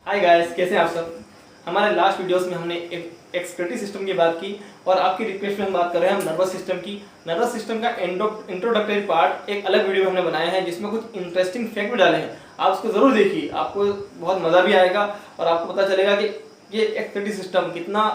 Hi guys, कैसे हैं आप सब। हमारे लास्ट वीडियोस में हमने एक एक्सक्रीटरी सिस्टम की बात की और आपकी रिक्वेस्ट में हम बात कर रहे हैं हम नर्वस सिस्टम की। नर्वस सिस्टम का इंट्रोडक्टरी पार्ट एक अलग वीडियो में हमने बनाया है जिसमें कुछ इंटरेस्टिंग फैक्ट भी डाले हैं। आप उसको ज़रूर देखिए, आपको बहुत मज़ा भी आएगा और आपको पता चलेगा कि ये एक्सक्रीटरी सिस्टम कितना,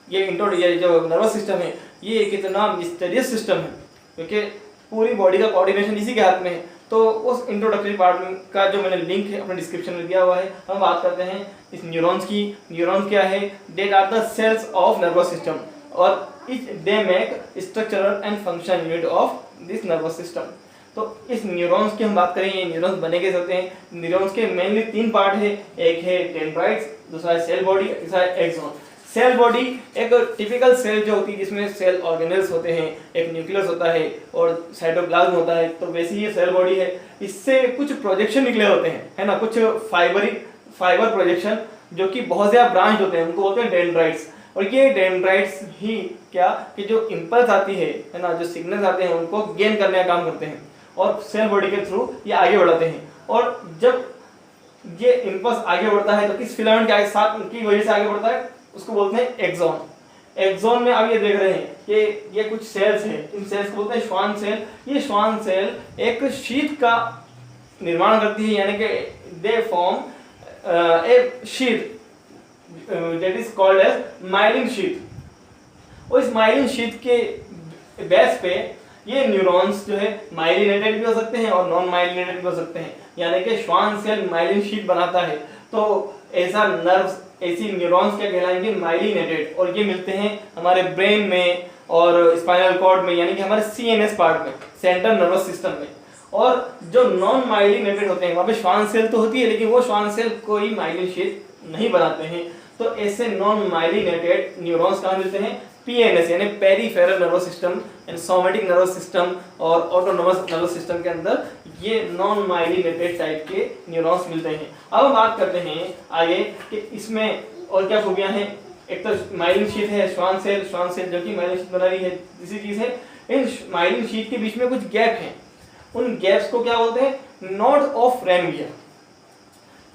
ये जो नर्वस सिस्टम है ये कितना मिस्टीरियस सिस्टम है, क्योंकि पूरी बॉडी का कोऑर्डिनेशन इसी के हाथ में है। तो उस इंट्रोडक्टरी पार्ट का जो मैंने लिंक है अपने डिस्क्रिप्शन में दिया हुआ है। हम बात करते हैं इस न्यूरॉन्स की। न्यूरॉन्स क्या है? That are the cells of nervous system और each they make structural and function unit of this nervous system. तो इस न्यूरॉन्स की हम बात करेंगे, न्यूरॉन्स बने कैसे होते हैं। न्यूरॉन्स के मेनली 3 पार्ट है, एक है डेंड्राइट्स, दूसरा है सेल बॉडी, तीसरा है एक्सॉन। सेल बॉडी एक टिपिकल सेल जो होती है जिसमें सेल ऑर्गेनेल्स होते हैं, एक न्यूक्लियस होता है और साइटोप्लाज्म होता है, तो वैसे ही ये सेल बॉडी है। इससे कुछ प्रोजेक्शन निकले होते हैं, है ना, कुछ फाइबर प्रोजेक्शन जो कि बहुत ज्यादा ब्रांच होते हैं, उनको बोलते हैं डेंड्राइट्स। और ये डेंड्राइट्स ही क्या कि जो इम्पल्स आती है ना, जो सिग्नल्स आते हैं उनको गेन करने का काम करते हैं और सेल बॉडी के थ्रू ये आगे बढ़ाते हैं। और जब ये इम्पल्स आगे बढ़ता है तो किस फिलामेंट के साथ की वजह से आगे बढ़ता है, उसको बोलते हैं एक्सॉन। एक्सॉन में आप ये देख रहे हैं कि ये कुछ सेल्स हैं, इन सेल्स को बोलते हैं श्वान सेल। ये श्वान सेल एक शीट का निर्माण करती है, यानी कि they form a sheet that is called as myelin sheet. और इस माइलिन शीट के बेस पे ये न्यूरॉन्स जो है माइलिनेटेड भी हो सकते हैं और नॉन माइलिनेटेड भी हो सकते हैं, यानी कि श्वान सेल माइलिन शीट बनाता है। तो ऐसा नर्व्स, ऐसी न्यूरॉन्स क्या कहलाएंगे? माइलिनेटेड। और ये मिलते हैं हमारे ब्रेन में और स्पाइनल कॉर्ड में, यानी कि हमारे सीएनएस पार्ट में, सेंट्रल नर्वस सिस्टम में। और जो नॉन माइलिनेटेड होते हैं वहाँ पे श्वान सेल तो होती है, लेकिन वो श्वान सेल कोई माइलिन शीट नहीं बनाते हैं। तो ऐसे नॉन माइलिनेटेड न्यूरॉन्स कहाँ मिलते हैं? पीएनएस यानी peripheral nervous system and somatic nervous system और ऑटोनोमस नर्वस सिस्टम के अंदर ये नॉन माइलिनेटेड टाइप के न्यूरॉन्स मिलते हैं। अब हम बात करते हैं आगे कि इसमें और क्या खूबियां हैं। एक तो माइलिन शीट है, श्वान सेल जो कि माइलिन शीट बना रही है, दूसरी चीज है इन माइलिन शीट के बीच में कुछ गैप हैं, उन गैप्स को क्या बोलते हैं? Node of Ranvier.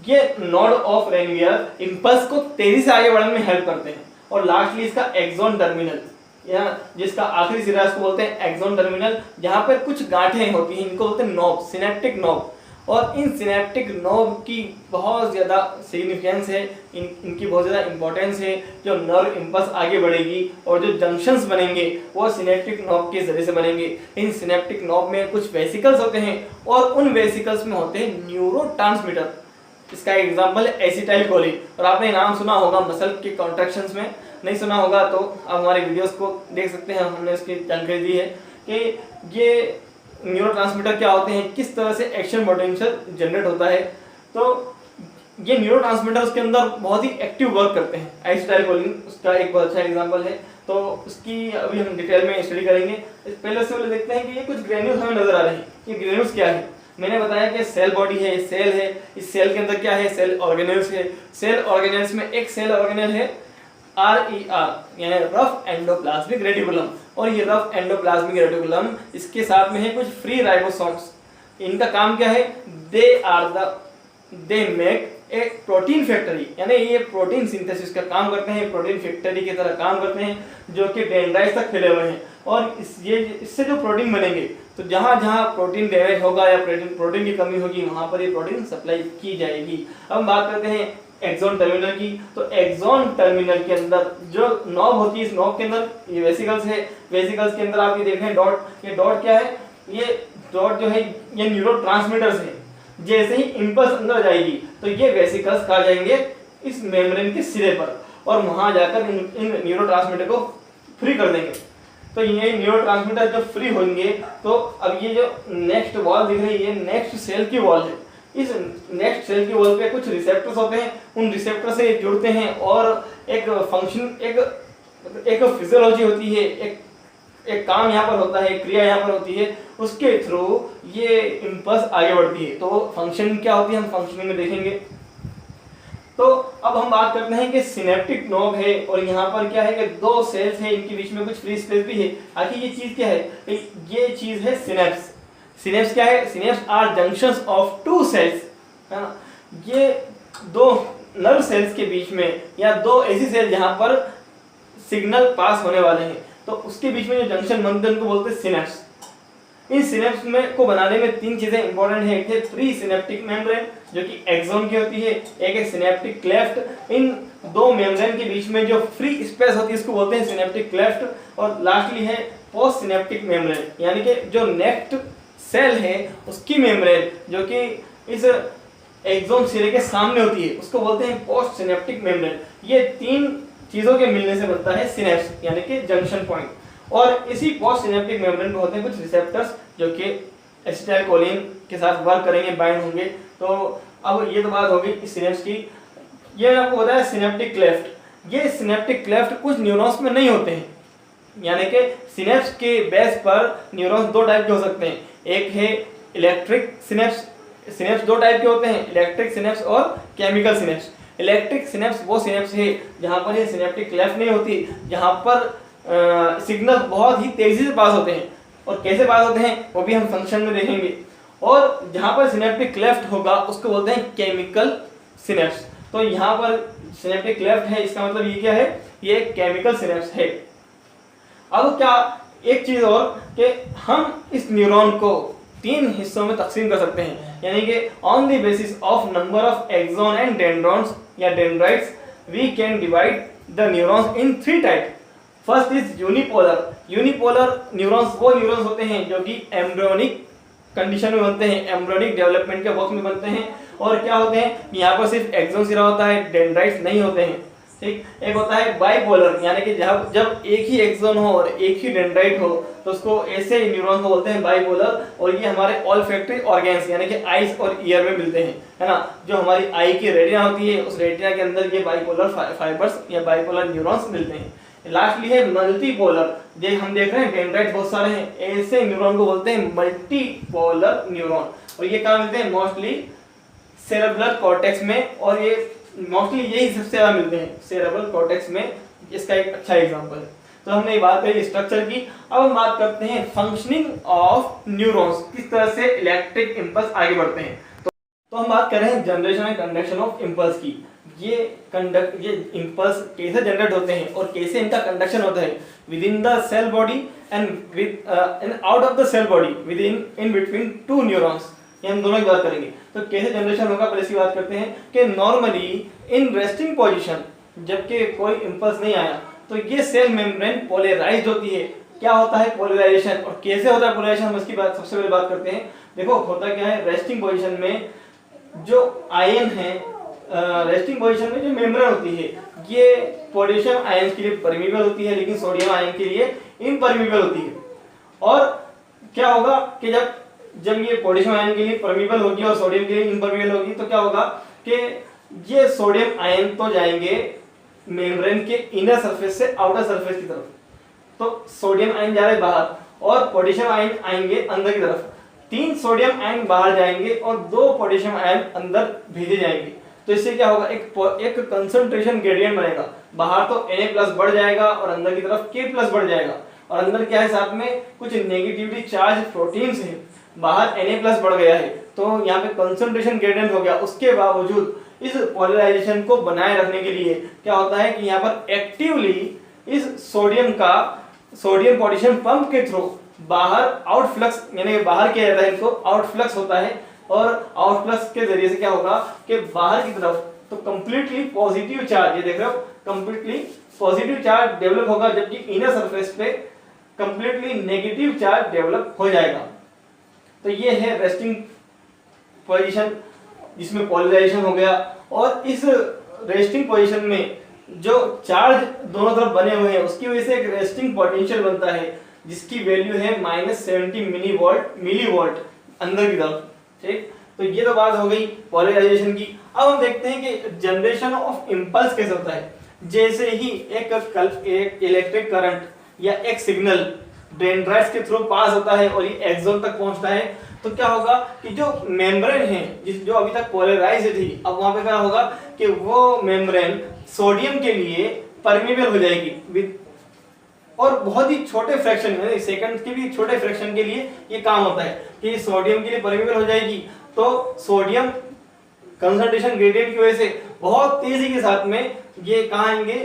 ये नोड ऑफ रेनवियर इम्पल्स को तेजी से आगे बढ़ने में हेल्प करते हैं। और लास्टली इसका एक्सॉन टर्मिनल, या जिसका आखिरी सिरा उसको बोलते हैं एक्सॉन टर्मिनल, जहां पर कुछ गांठें होती हैं, इनको बोलते हैं नोब, सिनेप्टिक नोब। और इन सिनेप्टिक नोब की बहुत ज़्यादा सिग्निफिकेंस है, इनकी बहुत ज़्यादा इंपॉर्टेंस है। जो नर्व इम्पल्स आगे बढ़ेगी और जो जंक्शंस बनेंगे वो सिनेप्टिक नोब के जरिए से बनेंगे। इन सिनेप्टिक नोब में कुछ वेसिकल्स होते हैं और उन वेसिकल्स में होते हैं न्यूरोट्रांसमीटर। इसका एग्जाम्पल है एसिटाइल कोलिन। और आपने नाम सुना होगा मसल के कॉन्ट्रैक्शंस में, नहीं सुना होगा तो आप हमारे वीडियोस को देख सकते हैं, हमने उसकी जानकारी दी है कि ये न्यूरोट्रांसमीटर क्या होते हैं, किस तरह से एक्शन पोटेंशियल जनरेट होता है। तो ये न्यूरोट्रांसमीटर उसके अंदर बहुत ही एक्टिव वर्क करते हैं। एसिटाइल कोलिन उसका एक बहुत अच्छा एग्जाम्पल है, तो उसकी अभी हम डिटेल में स्टडी करेंगे। पहले से देखते हैं कि ये कुछ ग्रेन्यूल्स हमें नजर आ रहे हैं। ये ग्रेन्यूल्स क्या है? मैंने बताया कि सेल बॉडी है, सेल है, इस सेल के अंदर क्या है? सेल ऑर्गेनेल्स है। सेल ऑर्गेनेल्स में एक सेल ऑर्गेनेल है RER यानी रफ एंडोप्लाज्मिक रेटिकुलम। और ये रफ एंडोप्लाज्मिक रेटिकुलम, इसके साथ में है कुछ फ्री राइबोसोम्स। इनका काम क्या है? They make a protein factory, यानी ये प्रोटीन सिंथेसिस का काम करते हैं, प्रोटीन फैक्ट्री की तरह काम करते हैं, जो कि डेंड्राइट्स तक फैले हुए हैं। और इससे जो प्रोटीन बनेंगे, तो जहाँ जहाँ प्रोटीन डैमेज होगा या प्रोटीन की कमी होगी वहाँ पर ये प्रोटीन सप्लाई की जाएगी। अब हम बात करते हैं एक्सॉन टर्मिनल की। तो एक्सॉन टर्मिनल के अंदर जो नॉब होती है, इस नॉब के अंदर ये वेसिकल्स है। वेसिकल्स के अंदर आप ये देखें डॉट, ये डॉट क्या है? ये डॉट जो है ये न्यूरोट्रांसमीटर्स है। जैसे ही इम्पल्स अंदर जाएगी तो ये वेसिकल्स कहाँ जाएंगे? इस मेम्ब्रेन के सिरे पर, और वहां जाकर इन न्यूरोट्रांसमीटर को फ्री कर देंगे। तो ये न्यूरोट्रांसमीटर जब फ्री होंगे तो अब ये जो नेक्स्ट वॉल दिख रही है, नेक्स्ट सेल की वॉल है। इस नेक्स्ट सेल की वॉल पे कुछ रिसेप्टर्स होते हैं, उन रिसेप्टर से जुड़ते हैं और एक फंक्शन, एक फिजियोलॉजी होती है, एक काम यहाँ पर होता है, क्रिया यहाँ पर होती है, उसके थ्रू ये इम्पल्स आगे बढ़ती है। तो फंक्शन क्या होती है हम फंक्शनिंग में देखेंगे। तो अब हम बात करते हैं कि सिनेप्टिक नोब है और यहाँ पर क्या है कि 2 सेल्स है, इनके बीच में कुछ फ्री स्पेस भी है। आखिर ये चीज क्या है? ये चीज है सिनेप्स। क्या है? Synapse are junctions of 2 cells, है ना। ये 2 नर्व सेल्स के बीच में या दो ऐसी सेल जहां पर सिग्नल पास होने वाले हैं, तो उसके बीच में जो जंक्शन बनते हैं उनको बोलते हैं सिनेप्स। इन सिनेप्स में को बनाने में तीन चीजें इंपॉर्टेंट है। एक है प्री सिनेप्टिक मेम्ब्रेन जो कि एक्सोन की होती है, एक है सिनेप्टिक क्लेफ्ट। इन दो मेम्ब्रेन के बीच में जो फ्री स्पेस होती है इसको बोलते हैं सिनेप्टिक क्लेफ्ट, और लास्टली है पोस्ट सिनेप्टिक मेम्ब्रेन, यानी कि जो नेक्स्ट सेल है उसकी मेम्ब्रेन जो कि इस एक्सोन सिरे के सामने होती है उसको बोलते हैं पोस्ट सिनेप्टिक मेम्ब्रेन। ये तीन चीजों के मिलने से बनता है सिनेप्स यानी कि जंक्शन पॉइंट। और इसी पोस्ट सिनेप्टिक मेम्ब्रेन में होते हैं कुछ रिसेप्टर्स जो कि एसिटाइलकोलिन के साथ वर्क करेंगे, बाइंड होंगे। तो अब ये तो बात होगी सिनेप्स की। ये आपको बताया सिनेप्टिक क्लेफ्ट। ये सिनेप्टिक क्लेफ्ट कुछ न्यूरॉन्स में नहीं होते हैं, यानी कि सिनेप्स के बेस पर न्यूरॉन्स दो टाइप के हो सकते हैं। एक है इलेक्ट्रिक सिनेप्स। सिनेप्स दो टाइप के होते हैं, इलेक्ट्रिक सिनेप्स और केमिकल सिनेप्स। इलेक्ट्रिक सिनेप्स वो सिनेप्स है जहां पर ये सिनेप्टिक क्लेफ्ट नहीं होती, जहां पर सिग्नल बहुत ही तेजी से पास होते हैं, और कैसे पास होते हैं वो भी हम फंक्शन में देखेंगे। और जहां पर सिनेप्टिक क्लेफ्ट होगा उसको बोलते हैं केमिकल सिनेप्स। तो यहाँ पर सिनेप्टिक क्लेफ्ट है, इसका मतलब ये क्या है, ये केमिकल सिनेप्स है। अब क्या एक चीज और कि हम इस न्यूरॉन को तीन हिस्सों में तकसीम कर सकते हैं, यानी कि on the basis of number of axon and dendrons या dendrites we can divide the neurons in three type. First is unipolar. Unipolar neurons वो न्यूरॉन्स होते हैं जो कि एम्ब्रियोनिक कंडीशन में बनते हैं, एम्ब्रियोनिक डेवलपमेंट के वक्त में बनते हैं। और क्या होते हैं, यहाँ पर सिर्फ एक्सोन सिरा होता है, डेंड्राइट्स नहीं होते हैं। ठीक, एक होता है बाइपोलर, यानी कि जब एक ही एक्सोन हो और एक ही डेंड्राइट हो तो उसको ऐसे न्यूरॉन को बोलते हैं बाइपोलर। और ये हमारे ऑल्फैक्टरी ऑर्गन्स यानी कि आईज और ईयर में मिलते हैं, है ना। जो हमारी आई की रेटिना होती है उस रेटिना के अंदर ये बाइपोलर फाइबर्स या बाइपोलर न्यूरॉन्स मिलते हैं। लास्टली है मल्टीपोलर। हम देख रहे हैं डेंड्राइट बहुत सारे हैं, ऐसे न्यूरॉन को बोलते हैं मल्टीपोलर न्यूरॉन। और ये कहाँ मिलते हैं, मोस्टली सेरेब्रल कॉर्टेक्स में, और ये मोस्टली यही सबसे ज्यादा मिलते हैं सेरेब्रल कॉर्टेक्स में। इसका एक अच्छा एग्जांपल है। तो हमने ये बात करी स्ट्रक्चर की। अब हम बात करते हैं फंक्शनिंग ऑफ न्यूरॉन्स, किस तरह से इलेक्ट्रिक इंपल्स आगे बढ़ते हैं। तो हम बात कर रहे हैं generation and conduction of impulse की। ये इंपल्स कैसे जनरेट होते हैं और कैसे इनका कंडक्शन होता है within the cell body and without of the cell body within between two neurons. ये हम दोनों की बात करेंगे। तो कैसे जनरेशन होगा पहले इसकी बात करते हैं कि नॉर्मली इन रेस्टिंग पोजीशन जबकि कोई इंपल्स नहीं आया तो ये सेल मेम्ब्रेन पोलराइज्ड होती है। क्या होता है पोलराइजेशन और कैसे होता है पोलराइजेशन, हम इसकी बात सबसे पहले बात करते हैं। देखो होता क्या है, रेस्टिंग पोजीशन में जो आयन है, रेस्टिंग पोजीशन में जो मेम्ब्रेन होती है ये पोटेशियम आयन के लिए परमिएबल होती है, लेकिन सोडियम आयन के लिए इम्परमिएबल होती है। और क्या होगा कि जब ये पोटेशियम आयन के लिए परमिएबल होगी और सोडियम के लिए इम्परमिएबल होगी तो क्या होगा कि ये सोडियम आयन तो जाएंगे मेम्ब्रेन के इनर सरफेस से आउटर सरफेस की तरफ, तो सोडियम आयन जा रहे बाहर और पोटेशियम आयन आएंगे अंदर की तरफ। 3 सोडियम आयन बाहर जाएंगे और 2 पोटेशियम आयन अंदर भेजे जाएंगे। तो इससे क्या होगा, एक कंसंट्रेशन ग्रेडियंट बनेगा। बाहर तो Na+ बढ़ जाएगा और अंदर की तरफ K+ बढ़ जाएगा। और अंदर क्या है, साथ में कुछ नेगेटिवली चार्ज प्रोटीन्स हैं, बाहर Na+ बढ़ गया है, तो यहाँ पे कंसंट्रेशन ग्रेडियंट हो गया। उसके बावजूद इस पोलराइजेशन को बनाए रखने के लिए क्या होता है कि यहाँ पर एक्टिवली इस सोडियम पोटेशियम पंप के थ्रू बाहर आउटफ्लक्स यानी बाहर किया जाता है, इनको आउटफ्लक्स होता है। और आउटफ्लक्स के जरिए से क्या होगा कि बाहर की तरफ तो कंप्लीटली पॉजिटिव चार्ज, ये देख रहे हो, कंप्लीटली पॉजिटिव चार्ज डेवलप होगा, जबकि इनर सरफेस पे कंप्लीटली नेगेटिव चार्ज डेवलप हो जाएगा। तो ये है रेस्टिंग पोजीशन जिसमें पोलराइजेशन हो गया। और इस रेस्टिंग पोजीशन में जो चार्ज दोनों तरफ बने हुए हैं उसकी वजह से एक रेस्टिंग पोटेंशियल बनता है जिसकी वैल्यू है -70 मिलीवोल्ट अंदर की तरफ। ठीक, तो ये तो बात हो गई पोलराइजेशन की। अब हम देखते हैं कि जनरेशन ऑफ इंपल्स कैसे होता है। जैसे ही एक इलेक्ट्रिक करंट या एक सिग्नल डेंड्राइट्स के थ्रू पास होता है और ये एक्सोन तक पहुंचता है तो क्या होगा कि जो मेम्ब्रेन है जो अभी तक पोलराइज्ड थी, अब वहां पे क्या होगा कि वो मेम्ब्रेन सोडियम के लिए परमिएबल हो जाएगी विद, और बहुत ही छोटे फ्रैक्शन सेकंड के भी छोटे फ्रैक्शन के लिए ये काम होता है कि सोडियम के लिए परमिएबल हो जाएगी। तो सोडियम कंसंट्रेशन ग्रेडियंट की वजह से बहुत तेजी के साथ में ये कहाँ आएंगे,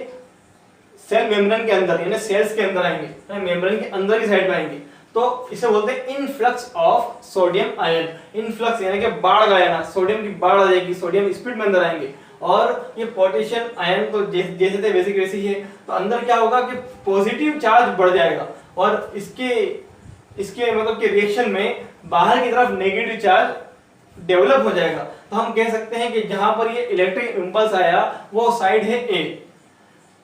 सेल मेम्ब्रेन के अंदर यानी सेल्स के अंदर आएंगे, मेम्ब्रेन के अंदर की साइड में आएंगे। तो इसे बोलते हैं influx of sodium ion. Influx यानी कि बाढ़ आ जाना, सोडियम की बाढ़ आ जाएगी, सोडियम स्पीड में अंदर आएंगे। और ये पोटेशियम आयन तो जैसे थे वैसे वैसे ही है, तो अंदर क्या होगा कि पॉजिटिव चार्ज बढ़ जाएगा और इसके मतलब कि रिएक्शन में बाहर की तरफ नेगेटिव चार्ज डेवलप हो जाएगा। तो हम कह सकते हैं कि जहां पर ये इलेक्ट्रिक इंपल्स आया वो साइड है ए।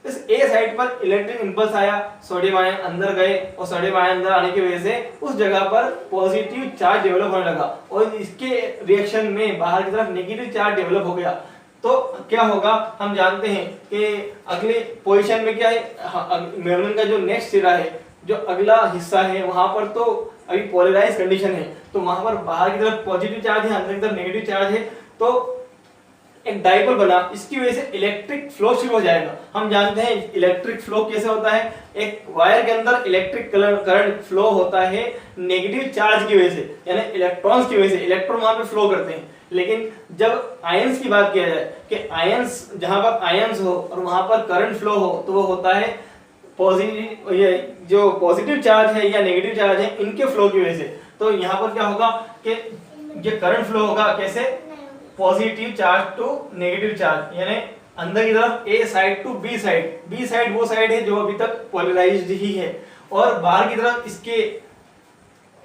इस ए साइड पर इलेक्ट्रिक इंपल्स आया, सोडियम आयन अंदर गए और सोडियम आयन अंदर आने की वजह से उस जगह पर पॉजिटिव चार्ज डेवलप होने लगा और इसके रिएक्शन में बाहर की तरफ नेगेटिव चार्ज डेवलप हो गया। तो क्या होगा, हम जानते हैं कि अगले पोजीशन में क्या है, मेम्ब्रेन का जो नेक्स्ट सिरा है, जो अगला हिस्सा है, वहां पर तो अभी पोलराइज कंडीशन है, तो वहां पर बाहर की तरफ पॉजिटिव चार्ज है, अंदर की तरफ नेगेटिव चार्ज है, तो एक डाइपोल बना, इसकी वजह से इलेक्ट्रिक फ्लो शुरू हो जाएगा। हम जानते हैं इलेक्ट्रिक फ्लो कैसे होता है, एक वायर के अंदर इलेक्ट्रिक करंट फ्लो होता है नेगेटिव चार्ज की वजह से, यानी इलेक्ट्रॉन्स की वजह से, इलेक्ट्रॉन वहां पे फ्लो करते हैं। लेकिन जब आयंस की बात किया जाए कि आयंस, जहां पर आयंस हो और वहां पर करंट फ्लो हो, तो वो होता है पॉजिटिव, ये जो पॉजिटिव चार्ज है या नेगेटिव चार्ज है इनके फ्लो की वजह से। तो यहाँ पर क्या होगा कि ये करंट फ्लो होगा कैसे, positive charge to negative charge, यानी अंदर की तरफ A side to B side. B side वो साइड है जो अभी तक पोलराइज्ड ही है, और बाहर की तरफ इसके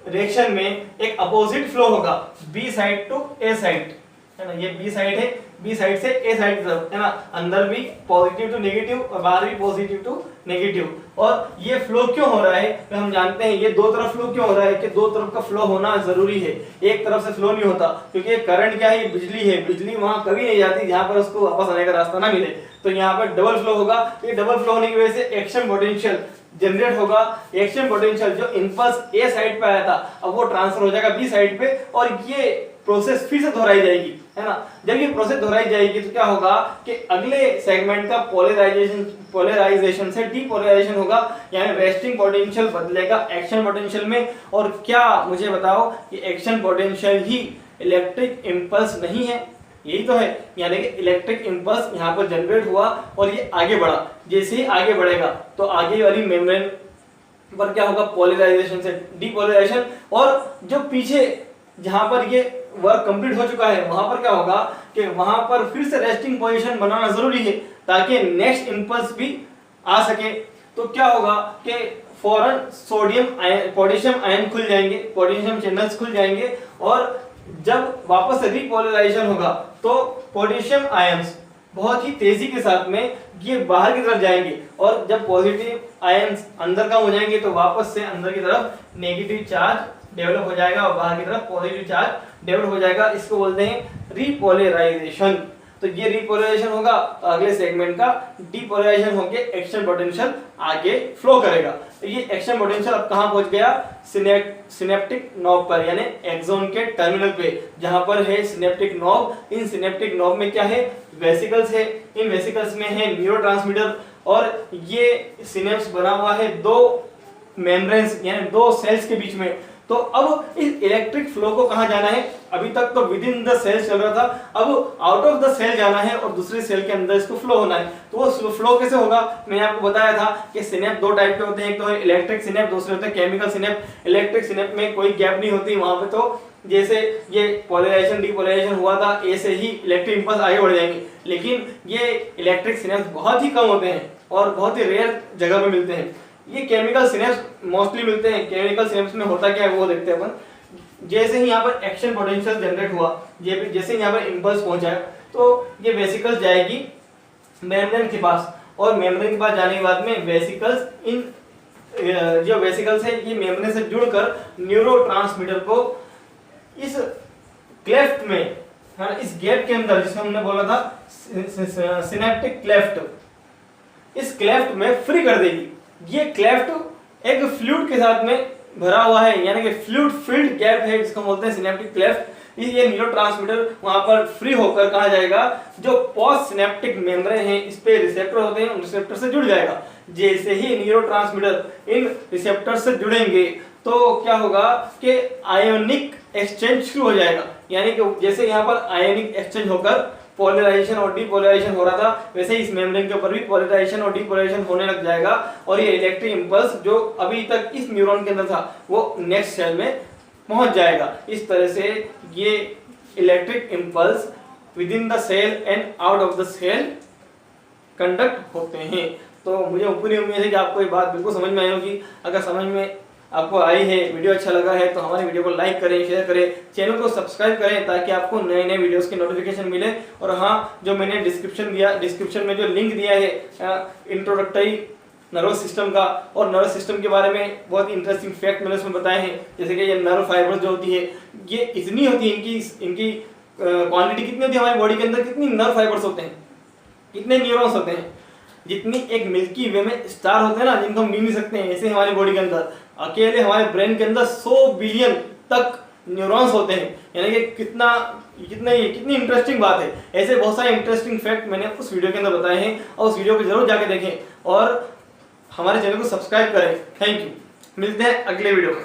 रिएक्शन में एक अपोजिट फ्लो होगा, B side to A side, है ना। ये बी साइड है, बी साइड से ए साइड की तरफ, है ना। अंदर भी पॉजिटिव टू नेगेटिव और बाहर भी पॉजिटिव टू नेगेटिव। और ये फ्लो क्यों हो रहा है, तो हम जानते हैं ये दो तरफ फ्लो क्यों हो रहा है, कि दो तरफ का फ्लो होना जरूरी है, एक तरफ से फ्लो नहीं होता, क्योंकि करंट क्या है, ये बिजली है, बिजली वहां कभी नहीं जाती जहां पर उसको वापस आने का रास्ता ना मिले। तो यहाँ पर डबल फ्लो होगा, ये डबल फ्लो होने की वजह से एक्शन पोटेंशियल जनरेट होगा। एक्शन पोटेंशियल जो इंपल्स ए साइड पे आया था, अब वो ट्रांसफर हो जाएगा बी साइड पे, और ये प्रोसेस फिर से दोहराई जाएगी, है ना। जब ये प्रोसेस दोहराई जाएगी तो क्या होगा कि अगले सेगमेंट का पोलराइजेशन से डीपोलराइजेशन होगा, यानी रेस्टिंग पोटेंशियल बदलेगा एक्शन पोटेंशियल में। और क्या मुझे बताओ, ये एक्शन पोटेंशियल ही इलेक्ट्रिक इंपल्स नहीं है? यही तो है, यानी कि इलेक्ट्रिक इंपल्स यहाँ पर जनरेट हुआ और ये आगे बढ़ा। जैसे ही आगे बढ़ेगा तो आगे वाली मेम्ब्रेन पर क्या होगा, पोलराइजेशन से डीपोलराइजेशन, और जो पीछे जहां पर ये वर्क कंप्लीट हो चुका है वहां पर क्या होगा कि वहां पर फिर से रेस्टिंग पोजीशन बनाना जरूरी है ताकि नेक्स्ट इंपल्स भी आ सके। तो क्या होगा कि फौरन सोडियम आयन, पोटेशियम आयन खुल जाएंगे, पोटेशियम चैनल्स खुल जाएंगे, और जब वापस से रीपोलराइजेशन होगा तो पोटेशियम आयंस बहुत ही तेजी के साथ में ये बाहर की तरफ जाएंगे, और जब पॉजिटिव आयंस अंदर कम हो जाएंगे तो वापस से अंदर की तरफ नेगेटिव चार्ज डेवलप हो जाएगा और बाहर की तरफ पॉजिटिव चार्ज डेवलप हो जाएगा। इसको बोलते हैं रीपोलराइजेशन। तो ये रीपोलराइजेशन होगा, अगले सेगमेंट का डीपोलराइजेशन होके एक्शन पोटेंशियल आगे फ्लो करेगा। तो ये एक्शन पोटेंशियल अब कहां पहुंच गया, सिनेप्टिक नॉब पर, यानी एक्सॉन के टर्मिनल पे, जहां पर है सिनेप्टिक नॉब। इन सिनेप्टिक नॉब में क्या है, वेसिकल्स है, इन वेसिकल्स में है न्यूरोट्रांसमीटर, और ये सिनेप्स बना हुआ है दो मेम्ब्रेन्स यानी दो सेल्स के बीच में। तो अब इस इलेक्ट्रिक फ्लो को कहां जाना है, अभी तक तो विद इन द सेल चल रहा था, अब आउट ऑफ द सेल जाना है और दूसरे सेल के अंदर इसको फ्लो होना है। तो वो फ्लो कैसे होगा, मैंने आपको बताया था कि सिनेप दो टाइप के होते हैं, एक तो है इलेक्ट्रिक सिनेप, दूसरे होते हैं केमिकल सिनेप। इलेक्ट्रिक सिनेप में कोई गैप नहीं होती, वहां पे तो जैसे ये पोलराइजेशन डीपोलराइजेशन हुआ था ऐसे ही इलेक्ट्रिक इंपल्स आगे बढ़ जाएंगे। लेकिन ये इलेक्ट्रिक सिनेप्स बहुत ही कम होते हैं और बहुत ही रेयर जगह पे मिलते हैं। ये केमिकल सिनेप्स मोस्टली मिलते हैं। केमिकल सिनेप्स में होता क्या है वो देखते हैं अपन। जैसे ही यहाँ पर एक्शन पोटेंशियल जनरेट हुआ, जैसे ही यहाँ पर इंपल्स पहुंचा तो ये वेसिकल्स जाएगी मेम्ब्रेन के पास, और मेम्ब्रेन के पास जाने के बाद में वेसिकल्स इन जो वेसिकल्स है ये मेम्ब्रेन से जुड़कर न्यूरोट्रांसमीटर को इस क्लेफ्ट में, है ना, इस गैप के अंदर जिसको हमने बोला था सिनेप्टिक क्लेफ्ट, इस क्लेफ्ट में फ्री कर देगी। ये क्लेफ्ट एक फ्लूइड के साथ में भरा हुआ है, यानी कि फ्लूइड फिल्ड गैप है जिसको बोलते हैं सिनेप्टिक क्लेफ्ट। ये न्यूरोट्रांसमीटर वहां पर फ्री होकर कहा जाएगा, जो पोस्ट सिनेप्टिक मेम्ब्रेन है इस पे रिसेप्टर होते हैं, उन रिसेप्टर से जुड़ जाएगा। जैसे ही न्यूरोट्रांसमीटर इन रिसेप्टर से जुड़ेंगे तो क्या होगा कि आयोनिक एक्सचेंज शुरू हो जाएगा, यानी कि जैसे यहाँ पर आयनिक एक्सचेंज होकर पोलराइजेशन और डीपोलराइजेशन हो रहा था, वैसे ही इस मेम्ब्रेन के ऊपर भी पोलराइजेशन और डीपोलराइजेशन होने लग जाएगा और ये इलेक्ट्रिक इंपल्स जो अभी तक इस न्यूरॉन के अंदर था वो नेक्स्ट सेल में पहुंच जाएगा। इस तरह से ये electric impulse within the cell and out of the cell conduct होते हैं। तो मुझे पूरी उम्मीद है कि आपको ये बात बिल्कुल समझ में आई होगी। अगर समझ में आपको आई है, वीडियो अच्छा लगा है तो हमारे वीडियो को लाइक करें, शेयर करें, चैनल को सब्सक्राइब करें ताकि आपको नए नए वीडियोस की नोटिफिकेशन मिले। और हाँ, जो मैंने डिस्क्रिप्शन में जो लिंक दिया है इंट्रोडक्टरी नर्वस सिस्टम का और नर्वस सिस्टम के बारे में बहुत इंटरेस्टिंग फैक्ट मैंने उसमें बताए हैं। जैसे कि ये नर्व फाइबर्स जो होती है ये इतनी होती है, इनकी क्वांटिटी कितनी होती है हमारी बॉडी के अंदर, कितनी नर्व फाइबर्स होते हैं, कितने न्यूरॉन्स होते हैं, जितनी एक मिल्की वे में स्टार होते हैं ना जिनको हम गिन नहीं सकते हैं, ऐसे हमारी बॉडी के अंदर अकेले हमारे ब्रेन के अंदर 100 बिलियन तक न्यूरॉन्स होते हैं। यानी कि कितनी इंटरेस्टिंग बात है। ऐसे बहुत सारे इंटरेस्टिंग फैक्ट मैंने उस वीडियो के अंदर बताए हैं और उस वीडियो को जरूर जाके देखें और हमारे चैनल को सब्सक्राइब करें। थैंक यू, मिलते हैं अगले वीडियो में।